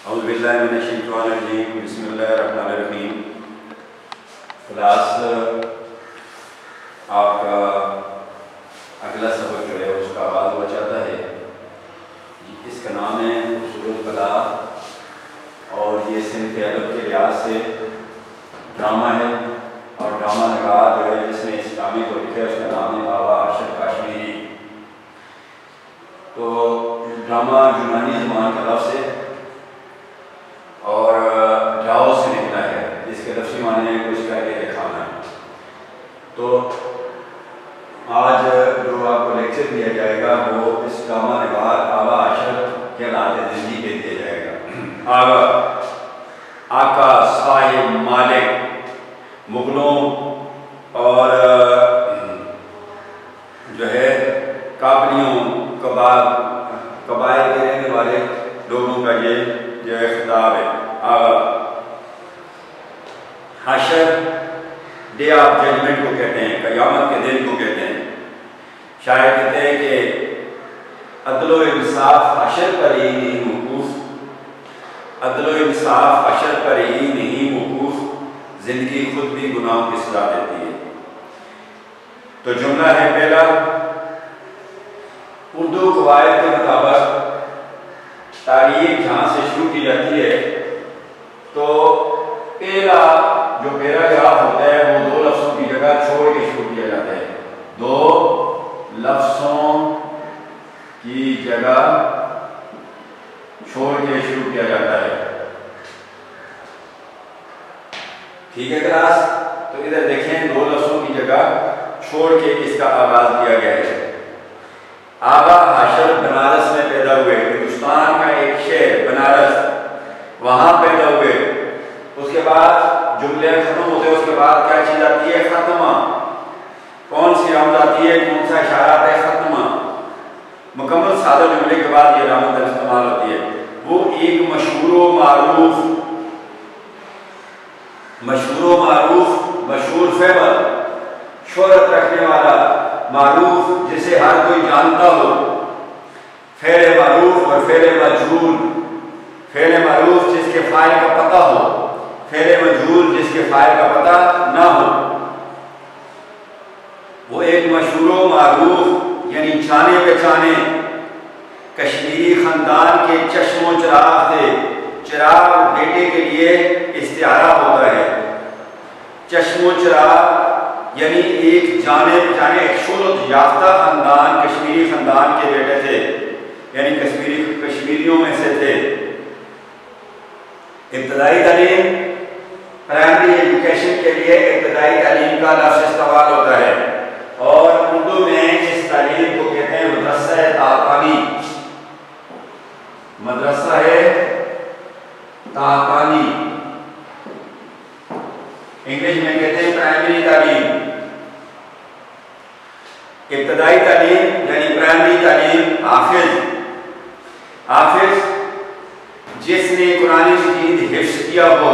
औज़ुबिल्लाहिमिनश्शैतानिर्रजीम बिस्मिल्लाहिर्रहमानिर्रहीम। क्लास आपका अगला सबक जो है उसका आगाज़ हुआ चाहता है। इसका नाम है उसूलुल बलाग़ और ये सिन्फ़ अदब के लिहाज से ड्रामा है और ड्रामा नगार जो है जिसने इस ड्रामे को लिखा है उसका नाम है बाबा अरशद काश्मीरी। तो ड्रामा यूनानी ज़बान का लफ्ज़ है और ड्राओ से निकला है, जिसके लफ्ज़ी माने कुछ करके दिखाना। तो आज जो आपको लेक्चर दिया जाएगा वो इस ड्रामा नगार बाबा अरशद के नाते ज़िंदगी के दिया जाएगा। आका साहिब मालिक मुगलों और जो है काबलियों कबाइल के रहने वाले लोगों का ये जो है खिताब है। हशर डे ऑफ जजमेंट को कहते हैं, क़यामत के दिन को कहते हैं। शायद कहते हैं कि अदलो इंसाफ हशर पर ही नहीं मौकूफ, अदलो इंसाफ हशर पर ही नहीं मौकूफ, जिंदगी खुद भी गुनाहों की सजा देती है। तो जुमला है पहला, उर्दू कवायद के मुताबिक तारीख जहाँ से शुरू की जाती है तो पहला जो पैराग्राफ होता है वो दो लफ्ज़ों की जगह छोड़ के शुरू किया जाता है। दो लफ्ज़ों की जगह छोड़ के शुरू किया जाता है। ठीक है क्लास? तो इधर देखें, दो लफ्ज़ों की जगह छोड़ के इसका आगाज किया गया है। आगा हाशर बनारस में पैदा हुए, हिंदुस्तान का एक शहर बनारस, वहां पैदा हुए। उसके बाद जुमले खत्म होते हैं, उसके बाद क्या चीज आती है? खत्मा। कौन सी रमज आती है? कौन सा इशारा आता है? खत्मा। मुकम्मल सादा जुमले के बाद ये रमज इस्तेमाल होती है। वो एक मशहूर फेबर, शोहरत रखने वाला, मारूफ जिसे हर कोई जानता हो। फेले मारूफ और फेले मजहूल, फेले मारूफ जिसके फाइल का पता हो, फेले मजहूल जिसके फाइल का पता ना हो। वो एक मशहूर मारूफ यानी जाने पहचाने कश्मीरी खानदान के चश्मो चिराग थे। चिराग बेटे के लिए इस्तिआरा होता है। चश्मो चिराग यानी एक जाने पहचाने एक शोहरत याफ्ता खानदान, कश्मीरी खानदान के बेटे थे, यानी कश्मीरियों में से थे। इब्तदाई तालीम, प्राइमरी एजुकेशन के लिए इब्तदाई तालीम का लफ्ज़ इस्तेमाल होता है और उर्दू में इस तालीम को कहते हैं मदरसा ताक़ानी। मदरसा है ताक़ानी, इंग्लिश में कहते हैं प्राइमरी तालीम। इब्तदाई तालीम यानी प्राइमरी तालीम हाफिज जिसने कुरान मजीद हिफ्ज़ किया हो,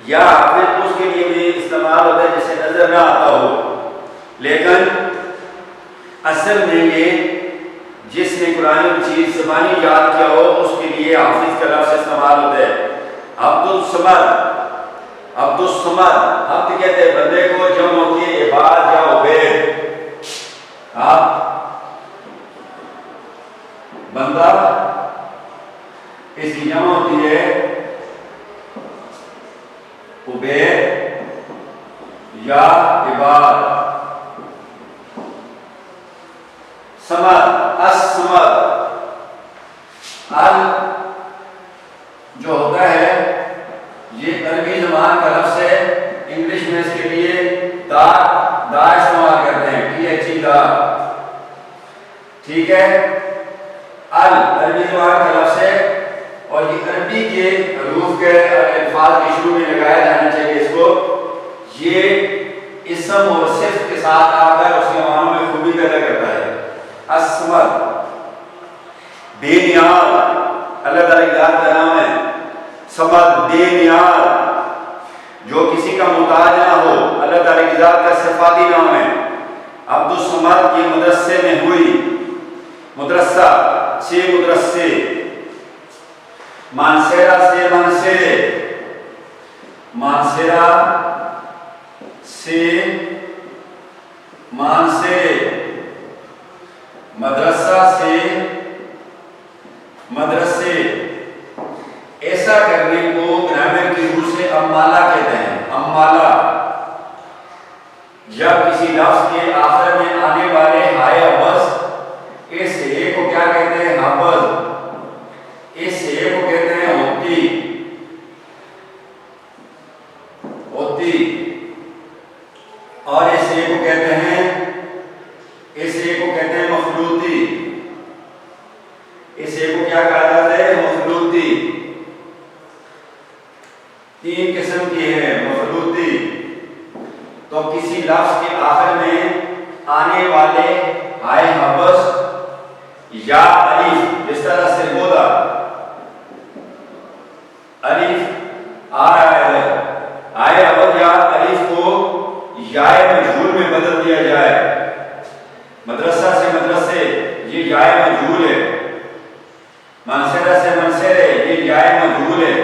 या हाफिज उसके लिए भी इस्तेमाल होता है जिसे नजर ना आता हो, लेकिन असल में ये जिसने कुरान मजीद ज़बानी याद किया हो उसके लिए हाफिज का लफ्ज़ इस्तेमाल होता है। अब्दुल समद अब्द कहते हैं बंदे को, जम होती है इबाद या उबैद। बंदा इसकी जमा होती है उबैद या इबाद। समद, असमद, अल जो होता है ये अरबी ज़बान का लफ्ज़ है। इंग्लिश में इसके लिए दा इस्तेमाल करते हैं, THE। ठीक है, अल अरबी ज़बान का लफ्ज़ है और ये अरबी के हरूफ के अल्फाज के शुरू में लगाया जाना चाहिए इसको। ये इसम और सिफ़्त के साथ आकर उसके मानों में खूबी पैदा करता है। असमद, बेनियाज, अल्लाह ताला की ज़ात का नाम है। समद, बेनियाज, जो किसी का मुताज ना हो, अल्लाह ताला की ज़ात का सिफाती नाम है। अब्दुल समद की मदरसे में हुई, मदरसा से मदरसे, मानसेरा से मानसेरे, मानसेरा से मानसेरे, मदरसा से मदरसे। ऐसा करने को ग्रामर की रूह से अम्माला कहते हैं। अम्माला जब किसी लफ्ज के आखिर में आने वाले हाय अवज इस हे को क्या कहते हैं? हवज। इस हे को कहते हैं होती, होती। और इस हे को कहते हैं, इस हे को कहते हैं मखलूती। इस हे को क्या कहा जाता है? मखलूती। तीन किस्म की है मखलूती। तो किसी लफ्ज के आखिर में आने वाले हाय हवस या अलिफ, जिस तरह से बोला अलिफ आ रहा है, हाय हवस या अलिफ को याय मजहूल में बदल दिया जाए। मदरसा से मदरसे, ये याय मजहूल है। मनसेरा से मनसेरे, ये याय मजहूल है।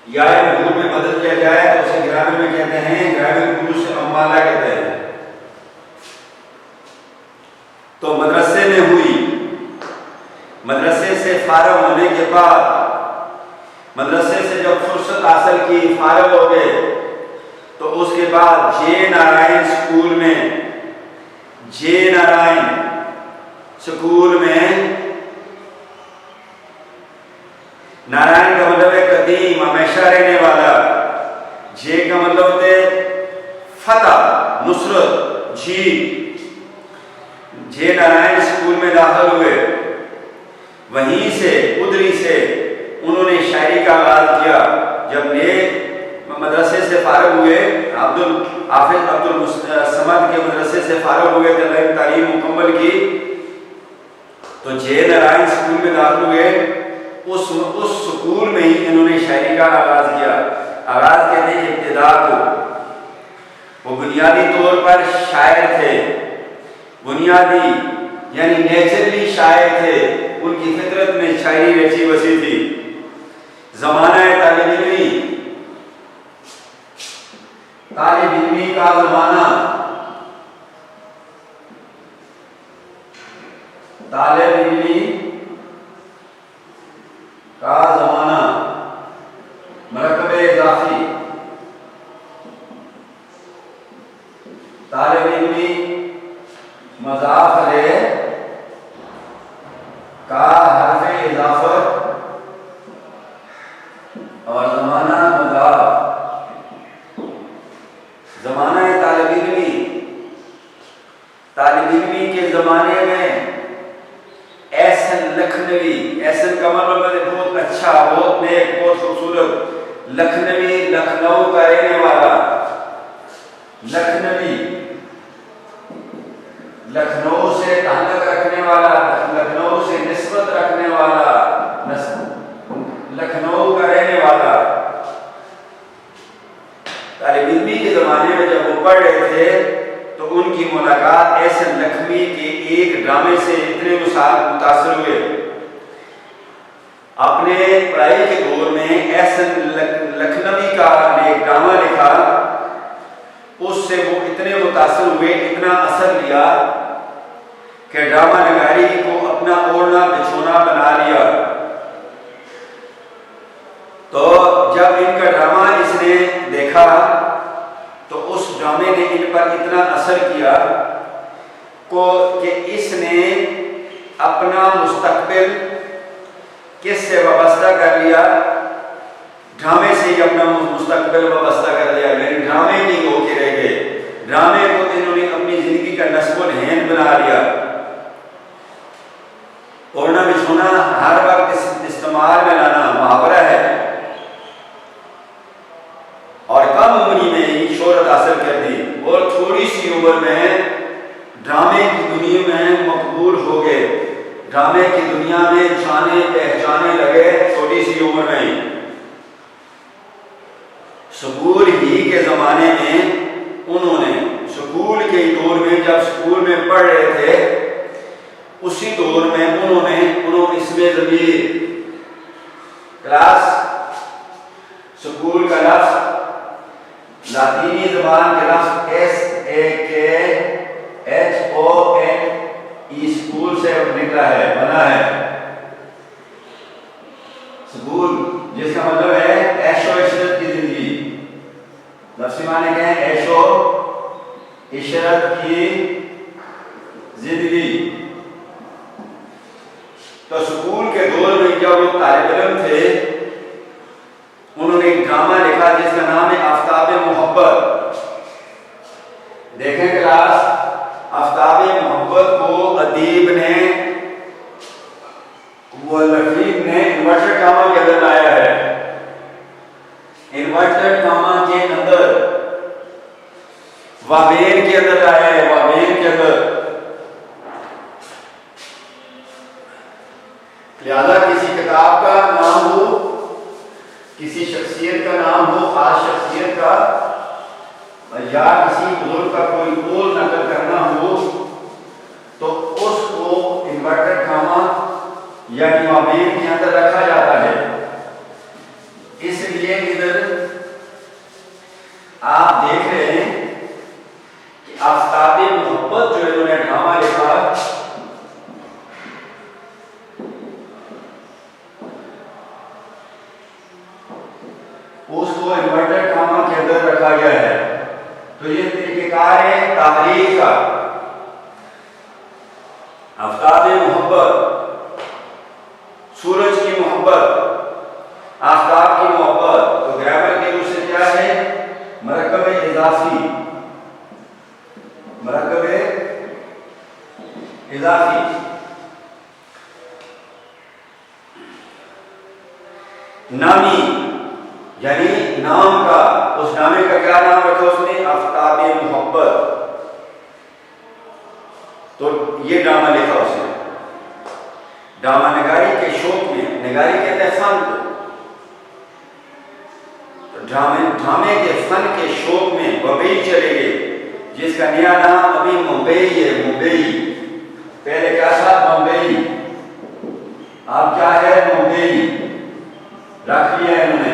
याय मजहूल में बदल दिया जाए तो उसे ग्रामर में कहते हैं, ग्रामर की रूह से अम्माला कहते हैं। तो मदरसे में हुई, मदरसे से फारग होने के बाद, मदरसे से जब फुर्सत हासिल की, फारग हो गए, तो उसके बाद जे नारायण स्कूल में, जे नारायण स्कूल में, नारायण का मतलब है कदीम, हमेशा रहने वाला। जे का मतलब होते फतह, नुसरत, जीत। जे नारायण स्कूल में दाखिल हुए, वहीं से उधरी से उन्होंने शायरी का आगाज किया। जब ये मदरसे से फारग हुए, हाफिज अब्दुल समद के मदरसे से फारग हुए, जब तालीम मुकम्मल की तो जे नारायण स्कूल में दाखिल हुए। उस स्कूल में ही इन्होंने शायरी का आगाज किया। आगाज कहते हैं इब्तिदा को। वो बुनियादी तौर पर शायर थे, बुनियादी यानी नेचुरली शायर थे। उनकी फितरत में शायरी रची बसी थी। जमाना है तालिब इल्मी, तालिब इल्मी का जमाना, तालिब इल्मी का जमाना, मरकबे इजाफी, तालिब इल्मी मज़ाफ अलैह का हर्फ इजाफत और जमाना मज़ाफ। जमाना है तालिब इल्मी, तालिब इल्मी के जमाने में एहसन लखनवी, एहसन का मतलब बहुत अच्छा, बहुत नेक, बहुत खूबसूरत। लखनवी, लखनऊ का रहने वाला, लखनवी, लखनऊ से ताल्लुक रखने वाला, लखनऊ से निस्बत रखने वाला, लखनऊ का रहने वाला। तालिब इल्मी के जमाने में जब वो पढ़ रहे थे तो उनकी मुलाकात एहसन लखनवी के एक ड्रामे से इतने मुतासिर हुए। अपने पढ़ाई के दौर में एहसन लखनवी का एक ड्रामा लिखा, उससे वो इतने मुतासिर हुए, इतना असर लिया कि ड्रामा नगारी को अपना ओढ़ना बिछोना बना लिया। तो जब इनका ड्रामा इसने देखा तो उस ड्रामे ने इन पर इतना असर किया कि इसने अपना मुस्तकबिल किससे वाबस्ता कर लिया? ड्रामे से ही अपना मुस्तकबिल वाबस्ता कर लिया। यानी ड्रामे की होके रह गए। ड्रामे को इन्होंने अपनी जिंदगी का नस्बुल हैन बना लिया। ओढ़ना बिछोना हर वक्त इस्तेमाल में लाना मुहावरा है और कम उम्र में ही शोहरत हासिल कर दी और थोड़ी सी उम्र में ड्रामे की दुनिया में मकबूल हो गए। ड्रामे की दुनिया में जाने पहचाने लगे छोटी सी उम्र में ही। स्कूल ही के जमाने में उन्होंने, स्कूल के दौर में जब स्कूल में पढ़ रहे थे, उसी दौर में उन्होंने इसमें ज़मीर स्कूल का लफ्ज लातीनी जबान के लफ्ज SAKHONE स्कूल से निकला है, बना है। स्कूल जिसका मतलब है ऐशो इशरत की जिंदगी। लफ्ज़ी माने क्या है? ऐशो इशरत की जिंदगी। तो स्कूल के दौर में जब वो तालिब इल्म थे, उन्होंने एक ड्रामा लिखा जिसका नाम है आफ्ताब मोहब्बत। देखें क्लास, आफ्ताब मोहब्बत को अदीब ने, वो लफीक ने इन्वर्टेड कामा के अंदर लाया है। इन्वर्टेड कामा के अंदर, वाबेन के अंदर लाया है, वाबेन के अंदर। लिहाजा किसी किताब का नाम हो, किसी शख्सियत का नाम हो, खास शख्सियत का, या किसी बुजुर्ग का कोई कौल नकल करना हो, तो उसको इन्वर्टेड कामा या वाबेन के अंदर रखा जाता है। इसलिए इधर आप देख रहे हैं कि आफ्ताब मोहब्बत जो इन्होंने ड्रामा लिखा, उसको इन्वर्टेड कामा के अंदर रखा गया है। तो ये तरीकेकार है तहरीर का। आफ्ताब मोहब्बत, सूरज की मोहब्बत, आफ्ताब की मोहब्बत। तो ग्रामर के रूप से क्या है? मरकब इजाफी, मरकब इजाफी। नामी यानी नाम का, उस नामे का क्या नाम रखा उसने? आफ्ताब मोहब्बत। तो ये ड्रामा लिखा उसने। ड्रामा नगारी के शौक में, नगारी कहते हैं फन को, तो ड्रामे के फन के शौक में बम्बई चले गए, जिसका नया नाम अभी मुंबई है। मुंबई पहले क्या था? बम्बई। अब क्या है? मुंबई रख लिया है इन्होंने,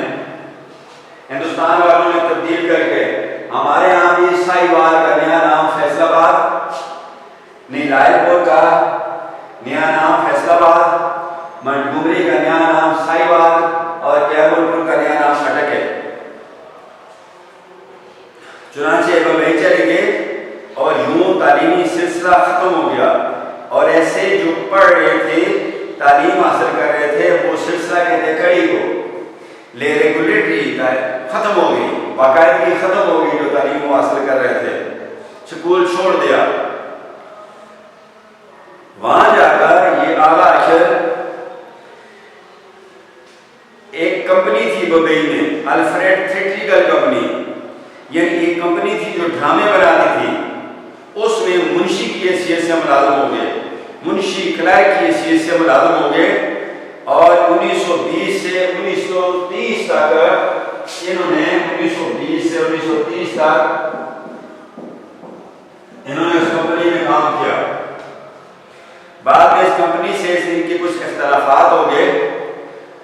हिंदुस्तान वालों ने तब्दील करके। हमारे यहाँ भी साहिवाल का नया नाम फैसलाबाद, नीलायपुर का नया नाम फैसलाबाद, मंटगोमरी का नया नाम साहिवाल और कैमुरपुर का नया नाम अटक है। चुनांचे बम्बई चले गए और यूं तालीमी सिलसिला खत्म हो गया। और ऐसे जो पढ़ रहे थे, तालीम हासिल कर रहे थे, वो सिलसिला कहते कड़ी को ले रेगुलेटरी खत्म हो गई, बाकायदगी खत्म हो गई। जो तालीम वो हासिल कर रहे थे, स्कूल छोड़ दिया। वहां जाकर ये आला अशर, एक कंपनी थी बम्बई में, अल्फ्रेड थिएट्रिकल कंपनी, यानी एक कंपनी थी जो ड्रामे बनाती थी। उसमें मुंशी की हैसियत से मुलाजिम हो गए, मुंशी क्लर्क की हैसियत से मुलाजिम हो गए। और 1920 से 1930 तक इन्होंने, 1920 से 1930 तक इन्होंने उस कंपनी में काम किया। बाद में इस कंपनी से इनके कुछ इख्तलाफात हो गए,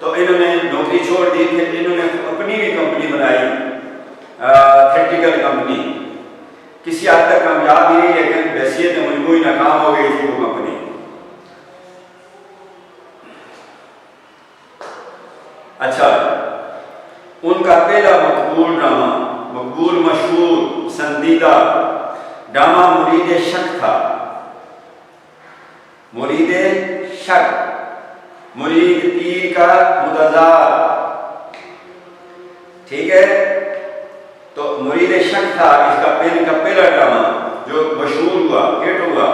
तो इन्होंने नौकरी छोड़ दी। फिर इन्होंने अपनी भी कंपनी बनाई, थिएट्रिकल कंपनी। किसी हद तक कामयाब भी रही, लेकिन हैसियत में मजमूई नाकाम हो गई थी वो कंपनी। अच्छा, उनका पहला मकबूल ड्रामा, मकबूल मशहूर पसंदीदा ड्रामा मुरीद शक था। मुरीद शक, मुरीद पीर का मुतज़ाद, ठीक है। तो मुरीद शक था इसका पहला ड्रामा जो मशहूर हुआ, हिट हुआ।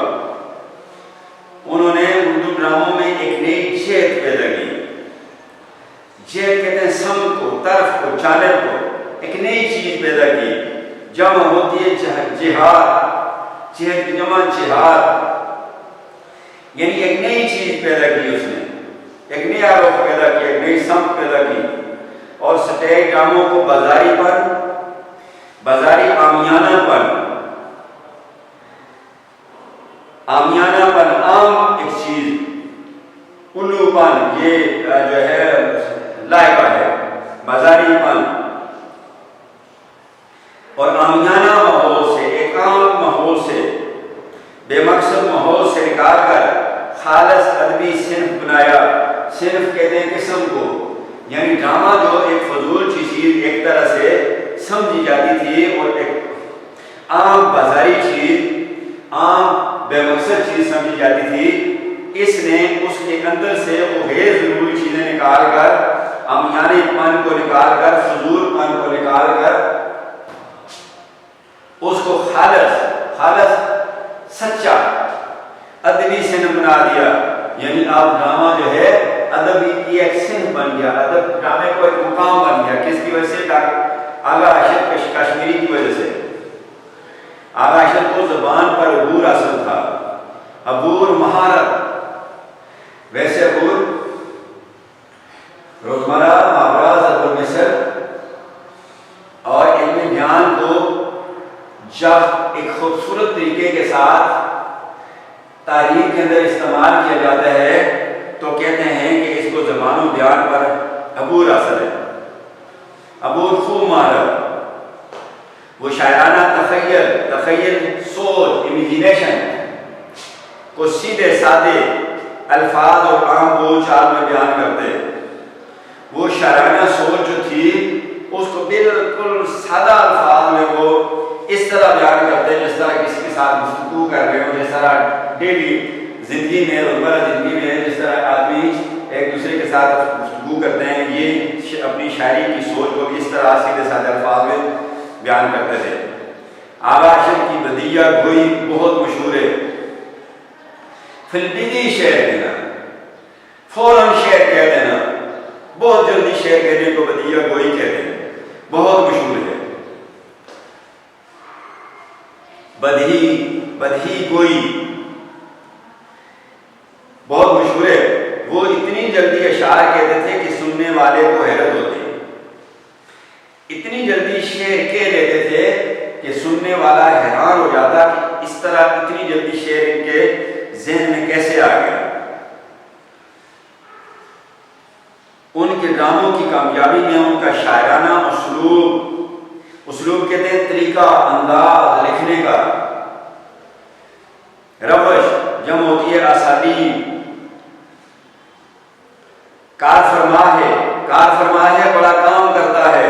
उन्होंने उर्दू ड्रामों में एक नई जेत पैदा की। जेत कहते हैं सम को, तरफ को, चानल को। एक नई चीज पैदा की, जमा होती है जिहाद, जेत की जमा जिहाद, यानी एक नई चीज पैदा की उसने, एक नया रुख पैदा किया, एक नई सम पैदा की। और सतह ड्रामों को बाजारीपन, बाजारी आमियानापन, आमियानापन आम एक चीज, उल्लूपन ये जो है लायका है, बाजारीपन और आमियाना माहौल से, एकांत माहौल से, बेमकसद माहौल से निकाल कर खालस अदबी सिन्फ बनाया। सिन्फ कहते हैं किस्म को, यानी ड्रामा जो एक फजूल चीज़ एक तरह से समझी जाती थी और एक आम बाजारी चीज़, आम बेमकसद चीज़ समझी जाती थी, इसने उसके अंदर से वो गैर ज़रूरी चीज़ें निकाल कर, अमियानेपन को निकाल कर, फजूलपन को निकाल कर उसको खालस सच्चा अदबी सिन्फ बना दिया। यानी अब ड्रामा जो है अदबी की एक सिन्फ बन गया, अदब ड्रामे को एक मुकाम बन गया। किसकी वजह से? आगा आशिर कश्मीरी की वजह से। आगा आशिर को ज़बान पर अबूर हासिल था, अबूर महारत। वैसे अबूर रोजमर्रा मावरा ज़रूर मिसर और इल्मी बयान को जब एक खूबसूरत तरीके के साथ तारीख के अंदर इस्तेमाल किया जाता है तो कहते हैं कि इसको ज़बान बयान पर अबूर हासिल है, अबूर खूब महारत। वो शायराना तख़य्युल सोच, इमेजिनेशन को सीधे साधे अल्फाज और आम बोल चाल में बयान करते। वो शायराना सोच जो थी उसको बिल्कुल सादा अल्फाज में वो इस तरह बयान करते हैं जिस तरह किसी के साथ गुफ्तगू कर रहे हो, जिस तरह डेली ज़िंदगी में, रोज़मर्रा ज़िंदगी में जिस तरह आदमी एक दूसरे के साथ गुफ्तगू करते हैं, ये अपनी शायरी की सोच को भी इस तरह सीधे साधे अल्फाज में बयान करते थे। आगा आशिर की बदिया गोई बहुत मशहूर है। फिल्मी शेर देना, फौरन शेर कह देना, बहुत जल्दी शेर कहने को बदिया गोई कहते हैं, बहुत मशहूर है। बदही गोई बहुत मशहूर है। वो इतनी जल्दी अशार कहते थे कि सुनने वाले को हैरत होती, इतनी जल्दी शेर कह लेते थे कि सुनने वाला हैरान हो जाता कि इस तरह इतनी जल्दी शेर इनके ज़हन में कैसे आ गया। उनके ड्रामों की कामयाबी में उनका शायराना उसलूब कहते हैं तरीका, अंदाज लिखने का, रवश जम होती है आसानी, कारफरमा है, बड़ा काम करता है।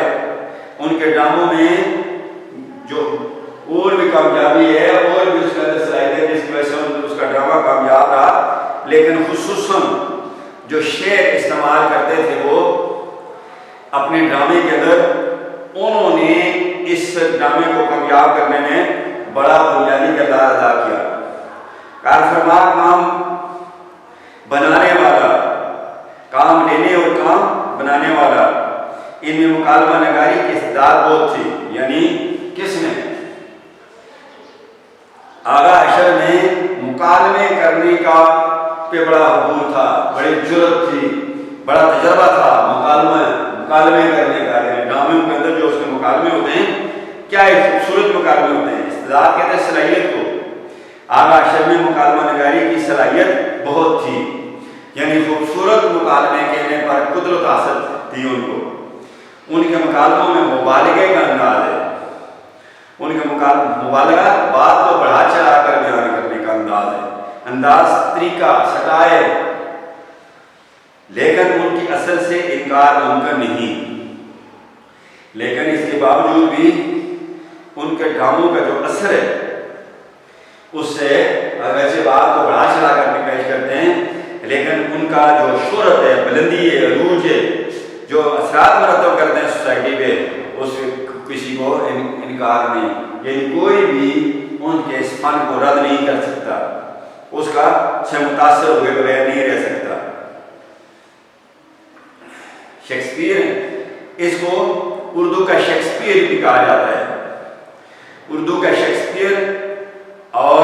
उनके ड्रामों में जो और भी कामयाबी है और भी उसके अंदर सलाहियत है जिसकी वजह से उसका ड्रामा कामयाब रहा। लेकिन खुसूसन जो शेर इस्तेमाल करते थे वो अपने ड्रामे के अंदर उन्होंने इस ड्रामे को कामयाब करने में बड़ा बुनियादी किरदार अदा किया। कारफरमा काम बनाने वाला, काम लेने और काम बनाने वाला, इनमें मुकालमा नगारी की इस्तेदाद बहुत थी। यानी किसने? आगा अशर में मुकालमे करने का पे बड़ा अबूर था, बड़ी जुर्रत थी, बड़ा तजर्बा था मुकालमे करने का। ड्रामे के अंदर जो उसके मुकालमे होते हैं, क्या खूबसूरत मुकालमे होते हैं। इस्तेदाद कहते हैं सलाहियत को। आगा अशर में मुकालमा नगारी की सलाहियत बहुत थी, यानी खूबसूरत मुकालमे कहने पर कुदरत हासिल थी उनको। उनके मुकालमों में मुबालगे का अंदाज है, उनके मुबालगा बात को बढ़ा चढ़ा कर बयान करने का अंदाज है, अंदाज, तरीका, सटाए। लेकिन उनकी असल से इनकार मुमकिन नहीं। लेकिन इसके बावजूद भी उनके ड्रामों का जो असर है उससे अगरचे बात को बढ़ा चढ़ा कर पेश करते हैं, लेकिन उनका जो शोहरत है, बुलंदी है, अरूज है, जो असरात मरतब करते हैं सोसाइटी पे, उससे किसी को इनकार नहीं। यानी कोई भी उनके इस फन को रद्द नहीं कर सकता, उसका से मुतासर हुए बगैर नहीं रह सकता। शेक्सपियर, इसको उर्दू का शेक्सपियर भी कहा जाता है। उर्दू का शेक्सपियर और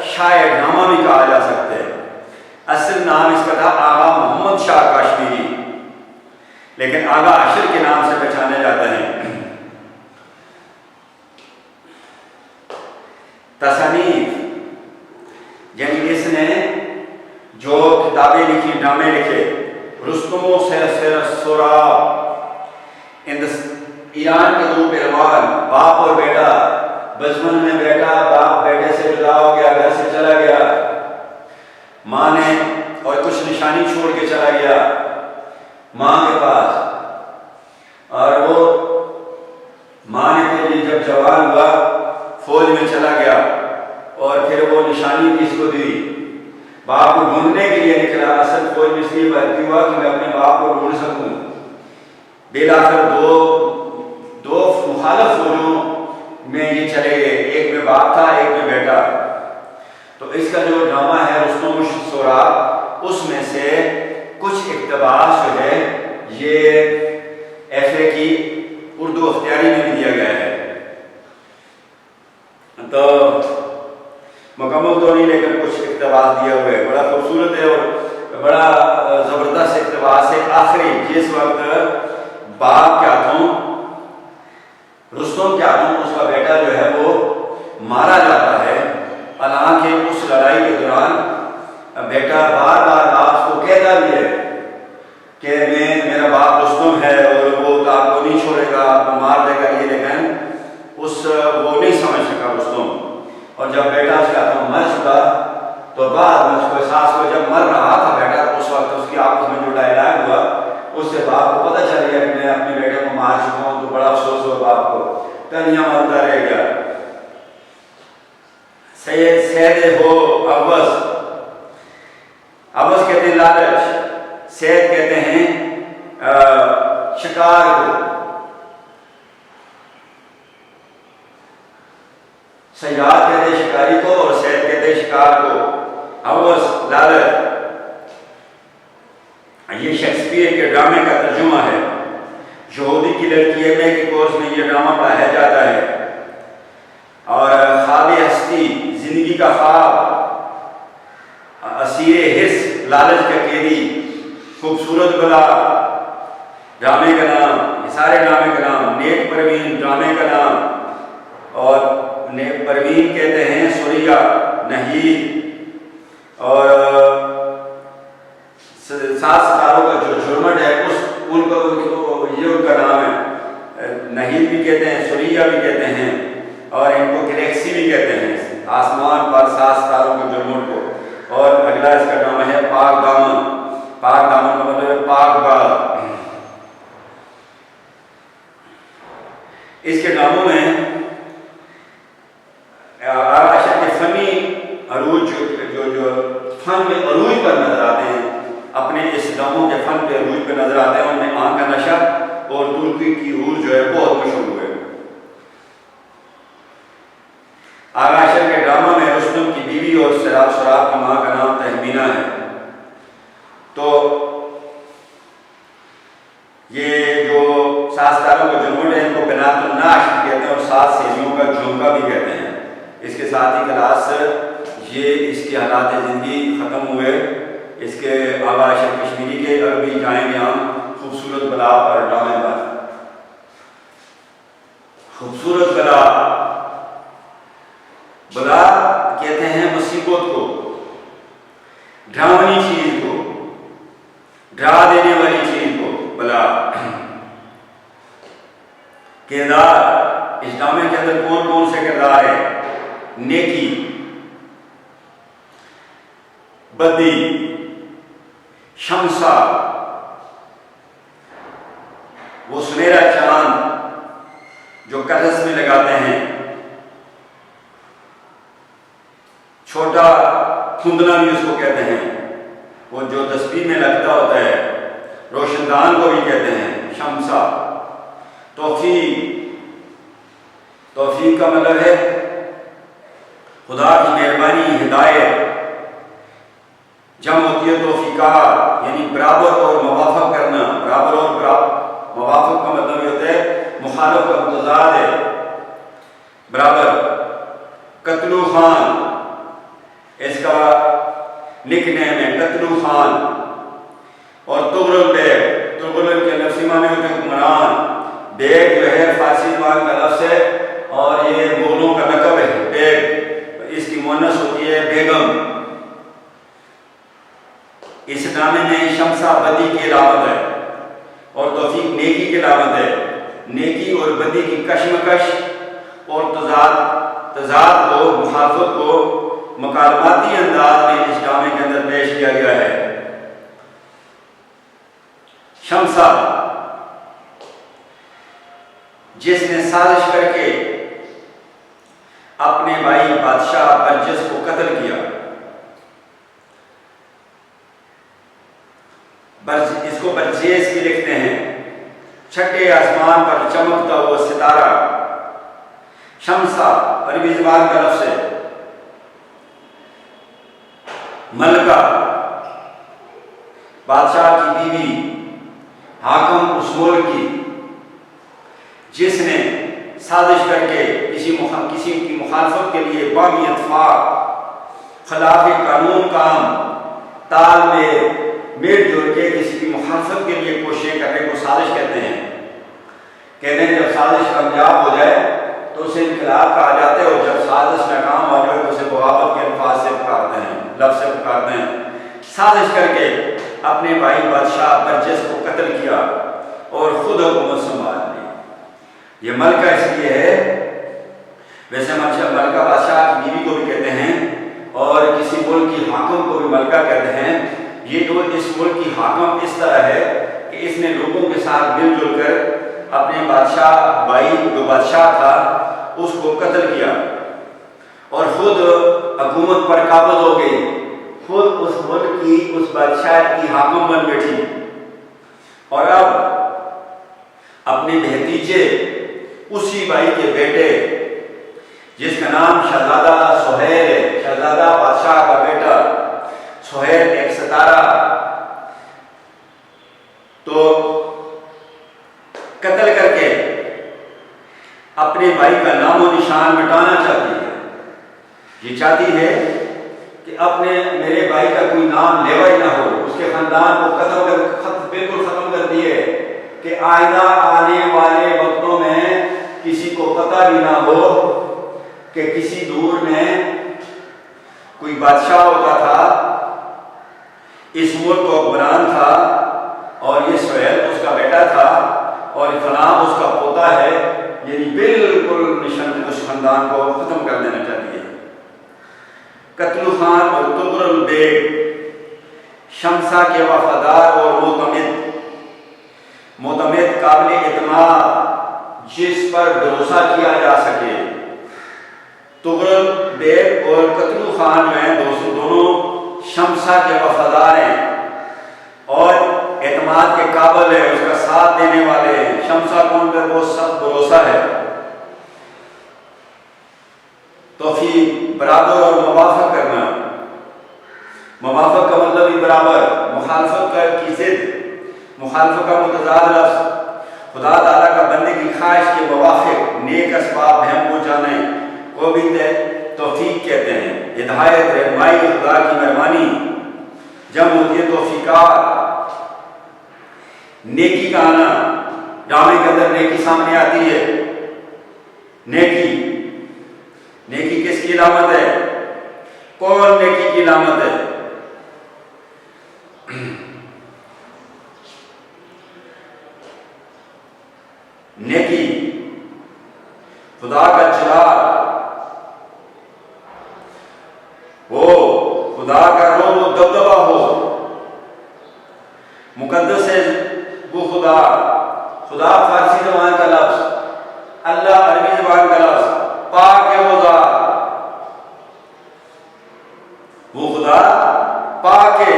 शायर ड्रामा भी कहा जा सकता है। असल नाम इसका था आगा मोहम्मद शाह कश्मीरी, लेकिन आगा आशिर के नाम से पहचाना जाता है। तसनीफ यानी इसने जो किताबें लिखी, ड्रामे लिखे, रुस्तुम ईरान के दो पहलवान, बाप और बेटा, बचपन में बेटा बाप बेटे से जुदा हो गया, घर से चला गया, माँ ने और कुछ निशानी छोड़ के चला गया माँ के पास, और वो माँ ने फिर जब जवान हुआ फौज में चला गया और फिर वो निशानी भी इसको दी। बाप को ढूंढने के लिए निकला, असल फौज में इसलिए भर्ती हुआ कि मैं अपने बाप को ढूंढ सकूं। बेलाखिर दो मुखालिफ फौजों में ये चले गए, एक में बाप था एक में बेटा। तो इसका जो ड्रामा है रुस्तम शुरा, उसमें से कुछ इक़्तिबास जो है ये FA की उर्दू अख्तियारी में भी दिया गया है। तो मुकम्मल तो नहीं, लेकिन कुछ इक़्तिबास दिया हुआ है, बड़ा खूबसूरत है और बड़ा ज़बरदस्त इक़्तिबास है। आखिरी जिस वक्त बाप के हाथों, रुस्तम के हाथों उसका बेटा जो है वो मारा जाता है, हालांकि उस लड़ाई के दौरान बेटा बार बार बाप को कहता भी है कि मेरा बाप रुस्तम है और वो आपको नहीं छोड़ेगा, आपको मार देगा ये, लेकिन वो नहीं समझ सका रुस्तम। और जब बेटा उसके हाथों मर चुका तो बाद में उसको एहसास हुआ, जब मर रहा था बेटा उस वक्त उसकी आपस में जो डायलॉग हुआ उससे बाप को पता चल गया कि मैं अपने बेटे को मार चुका हूँ। तो बड़ा अफसोस हुआ बाप को, तनिया मरता रह गया। सैद हो अवस, अवस कहते हैं लालच, सैद कहते हैं शिकार को, सयाद कहते हैं शिकारी को और सैद कहते हैं शिकार को। अवस लालच, ये शेक्सपियर के ड्रामे का तर्जुमा है। यहूदी की लड़की MA के कोर्स में ये ड्रामा पढ़ाया जाता है। और ख्वाब हस्ती, जिंदगी का ख्वाब, असीर हिस्स, लालच का कैदी, खूबसूरत बला ड्रामे का नाम, ये सारे ड्रामे का नाम, नेक परवीन ड्रामे का नाम, और नेक परवीन कहते हैं सुरिया नहीं, और 7 सितारों का जो झुरमट है ये उनका नाम है। नहीद भी कहते हैं, सुरिया भी कहते हैं, और इनको गैलेक्सी भी कहते हैं, आसमान पर 7 सितारों के झुरमट को। और अगला इसका नाम है पाक दामन। पाक दामन का मतलब है पाक बाग। इसके नामों में आशा के फनी अरूज जो फन में अरूज पर नजर आते हैं, अपने इस ड्रामों के फन पे अरूज पे नजर आते हैं, उनमें आंख का नशा और तुर्की की हूर जो है बहुत मशहूर हुए। आगाशर के ड्रामा में रुस्तम की बीवी और शराब की मां का नाम तहमीना है। तो ये जो 7 सितारों का झुमर है इनको बिनातुन नाश कहते हैं और 7 सेजियों का झुमका भी कहते हैं। इसके साथ ही क्लास ये इसके हालात ज़िंदगी ख़त्म हुए। इसके आगाशर कश्मीरी के अरबी जाएंगे हम खूबसूरत बला पर ड्रामे पर। खूबसूरत बला, बला कहते हैं मुसीबत को, डरावनी चीज को, डरा देने वाली चीज को बला। किरदार, इस ड्रामे के अंदर कौन कौन से किरदार है? नेकी, बदी, शमसा, वो सुनहरा चांद जो कलश में लगाते हैं, छोटा खुंदना भी उसको कहते हैं, वो जो तस्बीह में लगता होता है, रोशनदान को भी कहते हैं शमसा। तौफीक का मतलब है खुदा की मेहरबानी, हिदायत। जम होती है तौफीकात, यानी बराबर और मुवाफक करना। बराबर और मुवाफक का मतलब ये होता है मुखालिफ का मुतज़ाद है, बराबर। कत्लू खान, इसका निकनेम है कत्लू खान। और तुगरुल बेग, तुगरुल के लफ्ज़ी माने होते हैं हुक्मरान। बेग जो है फारसी ज़बान का लफ्ज़ है और ये मुगलों का लक़ब है बेग। इसकी मुअन्नस होती है बेगम। इस ड्रामे में शमसा बदी की अलामत है और तौफीक नेकी की अलामत है। नेकी और बदी की कशमकश और तजाद को, मुखालफत को मकालमाती अंदाज में इस ड्रामे के अंदर पेश किया गया है। शमसा, जिसने साजिश करके अपने भाई बादशाह बरजस को कत्ल किया। इसको बरजेस भी लिखते हैं, छठे आसमान पर चमकता हुआ सितारा। शमसा अरबी ज़बान का लफ्ज़ है। मलका, बादशाह की बीवी, हाकम उस मुल्क की जिसने साजिश करके किसी की मुखालफत के लिए बामी इत्फाक खिलाफ कानून काम ताल में मिलजुल के किसी की मुखालफत के लिए कोशिश करने को साजिश कहते हैं। कहते हैं जब साजिश कामयाब हो जाए तो उसे इनकलाब कहा जाता है, और जब साजिश नाकाम हो जाए तो उसे बगावत के अल्फाज से पुकारते हैं, लफ्ज़ से पुकारते हैं। साजिश करके अपने भाई बादशाह बरजस को कत्ल किया और खुद हुकूमत संभाल ली। ये मलका इसलिए है, वैसे मलका बादशाह की बीवी को भी कहते हैं और किसी मुल्क की हाकम को भी मलका कहते हैं। ये जो इस मुल्क की हाकम इस तरह है कि इसने लोगों के साथ मिलजुल कर अपने बादशाह भाई जो बादशाह था उसको कत्ल किया और खुद हुकूमत पर काबज हो गई, खुद उस मुल्क की उस बादशाह की हाकम बन बैठी और अब अपने भतीजे उसी भाई के बेटे जिसका नाम शहजादा सुहेल है, शहजादा बादशाह का बेटा सुहेल एक सितारा, तो कत्ल करके अपने भाई का नामो निशान मिटाना चाहती है। ये चाहती है कि अपने मेरे भाई का कोई नाम लेवा ही ना हो, उसके खानदान को बिल्कुल खत्म कर दिए कि आइंदा आने वाले वक्तों में किसी को पता भी ना हो कि किसी दूर में कोई बादशाह होता था, इस मुल्क का हुक्मरान था और ये सुहेल उसका बेटा था और फलां उसका पोता है, यानी बिल्कुल निशान उस खानदान को खत्म कर देना चाहती है। कत्लु खान और तुगरुल बेग शमसा के वफादार और मोतमिद काबिल एतमाद जिस पर भरोसा किया जा सके। तुगरुल बेग और कत्लु खान में दोनों शमसा के वफादार हैं और एतमाद के काबिल है, उसका साथ देने वाले हैं। शमसा को उन पर बहुत सख्त भरोसा है। तौफीक बराबर और मुवाफक करना, मुवाफक का मतलब ही बराबर, मुखालफत का की जिद, मुखालफत का मुतजाद लफ्ज़। खुदा ताला का बंदे की ख्वाहिश के मुवाफिक नेक असबाब हम को जाने को भी तौफीक कहते हैं। हिदायत रहनुमाई खुदा की मेहरबानी जब होती है तौफीकात, नेकी का आना, ड्रामे के अंदर नेकी सामने आती है। नेकी किसकी इलामत है? कौन नेकी की इलामत है? नेकी खुदा का चिराग हो, खुदा का रोब दबदबा हो, मुकद्दस है वो खुदा। खुदा फारसी ज़बान का लफ्ज़, अल्लाह अरबी ज़बान का लफ्ज़, पाक है वो ज़ात, वो खुदा पाक है,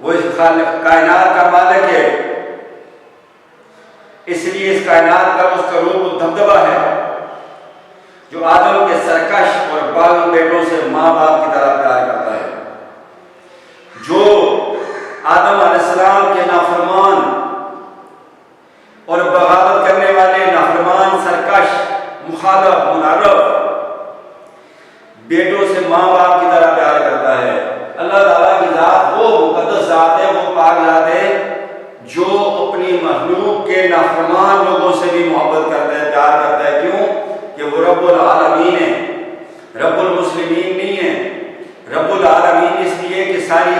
वो इस कायनात का मालिक है, इसलिए इस कायनात पर उसका रूप दबदबा है जो आदम के सरकश और बागी बेटों से माँ बाप की तरह प्यार करता है, जो आदम अलैहिस्सलाम के नाफरमान और बगावत करने वाले नाफरमान सरकश मुखालफ मुनारफ बेटों से माँ बाप की तरह प्यार करता है। अल्लाह ताला की जात वो मुकद्दस जात है, वो पाक जात है जो अपनी मखलूक के नाफरमान लोगों से भी मोहब्बत करता है, प्यार करता है। क्यों? कि वो रब्बुल आलमीन है, रब्बुल मुस्लिमीन नहीं है। रब्बुल आलमीन इसलिए कि सारी